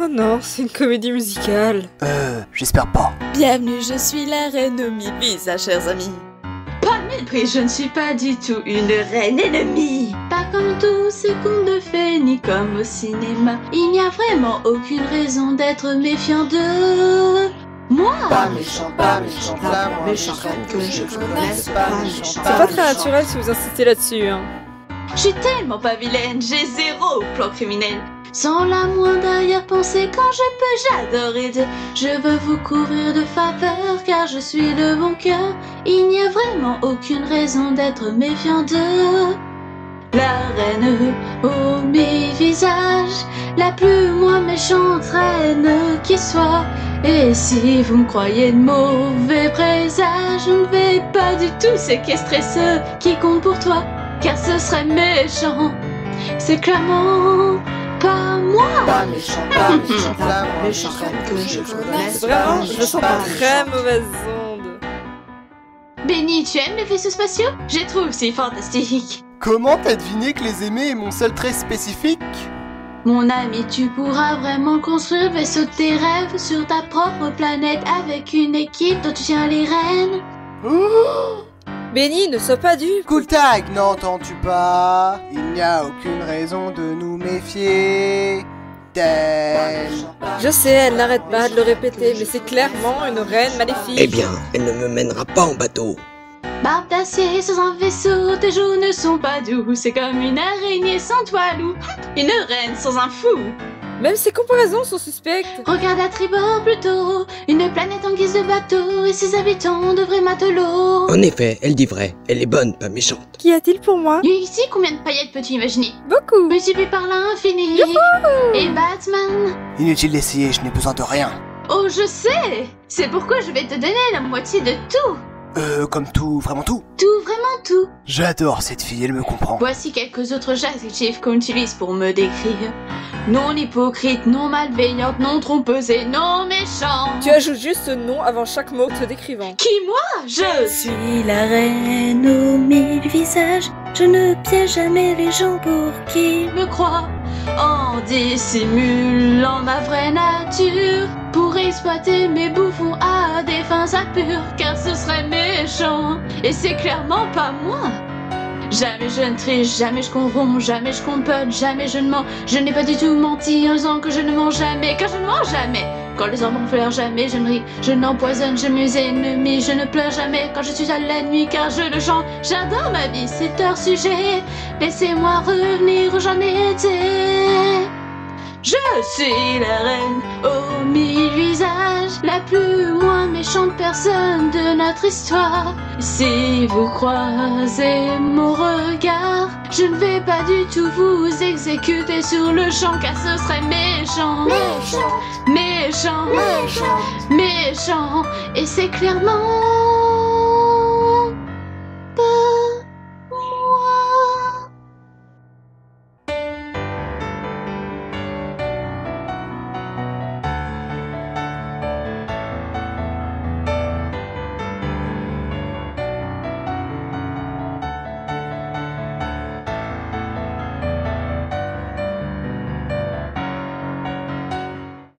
Oh non, c'est une comédie musicale. J'espère pas. Bienvenue, je suis la reine aux mille visages, chers amis. Pas de mépris, je ne suis pas du tout une reine ennemie. Pas comme tous ces contes de fées, ni comme au cinéma. Il n'y a vraiment aucune raison d'être méfiant de... moi. Pas méchant, la moins méchante reine que je connaisse, pas méchant. C'est pas très naturel si vous insistez là-dessus, hein. Je suis tellement pas vilaine, j'ai zéro plan criminel. Sans la moindre arrière-pensée, quand je peux, j'adorerais de... Je veux vous couvrir de faveur, car je suis de bon cœur. Il n'y a vraiment aucune raison d'être méfiant de... la reine aux mille visages, la plus moins méchante reine qui soit. Et si vous me croyez de mauvais présages, je ne vais pas du tout séquestrer ceux qui comptent pour toi, car ce serait méchant. C'est clairement... pas moi. Pas méchant, la moins méchante reine que je connaisse. Vraiment, je sens pas très mauvaise onde. Benny, tu aimes les vaisseaux spatiaux? Je les trouve si fantastiques. Comment t'as deviné que les aimer est mon seul trait spécifique? Mon ami, tu pourras vraiment construire le vaisseau de tes rêves sur ta propre planète avec une équipe dont tu tiens les rênes. Oh, Benny, ne sois pas dupe. cool tag, n'entends-tu pas? Il n'y a aucune raison de nous méfier d'elle. Je sais, elle n'arrête pas de le répéter, mais c'est clairement une reine maléfique. Eh bien, elle ne me mènera pas en bateau. Barbe d'acier sur un vaisseau, tes joues ne sont pas doux. C'est comme une araignée sans toile ou une reine sans un fou. Même ses comparaisons sont suspectes. Regarde à tribord plutôt, une planète en guise de bateau et ses habitants de vrais matelots. En effet, elle dit vrai. Elle est bonne, pas méchante. Qu'y a-t-il pour moi? Ici, combien de paillettes peux-tu imaginer? Beaucoup. Multiplié par l'infini. Et Batman. Inutile d'essayer, je n'ai besoin de rien. Oh, je sais. C'est pourquoi je vais te donner la moitié de tout. Comme tout, vraiment tout. Tout, vraiment tout. J'adore cette fille, elle me comprend. Voici quelques autres adjectifs qu'on utilise pour me décrire. Non hypocrite, non malveillante, non trompeuse et non méchante. Tu ajoutes juste ce nom avant chaque mot te décrivant. Qui, moi? Je suis la reine aux mille visages. Je ne piège jamais les gens pour qui me crois en dissimulant ma vraie nature pour exploiter mes bouffons à des fins impures, car ce serait méchant et c'est clairement pas moi. Jamais je ne triche, jamais je corromps, jamais je compote, jamais je ne mens. Je n'ai pas du tout menti en disant que je ne mens jamais, car je ne mens jamais. Quand les enfants pleurent, jamais je ne ris, je n'empoisonne, je m'use ennemie, je ne pleure jamais quand je suis à la nuit, car je le chante. J'adore ma vie, c'est hors sujet. Laissez-moi revenir où j'en étais. Je suis la reine aux mille visages, la plus moins méchante personne de notre histoire. Si vous croisez mon regard, je ne vais pas du tout vous exécuter sur le champ, car ce serait méchant. Méchant, méchant, méchant, méchant, et c'est clairement...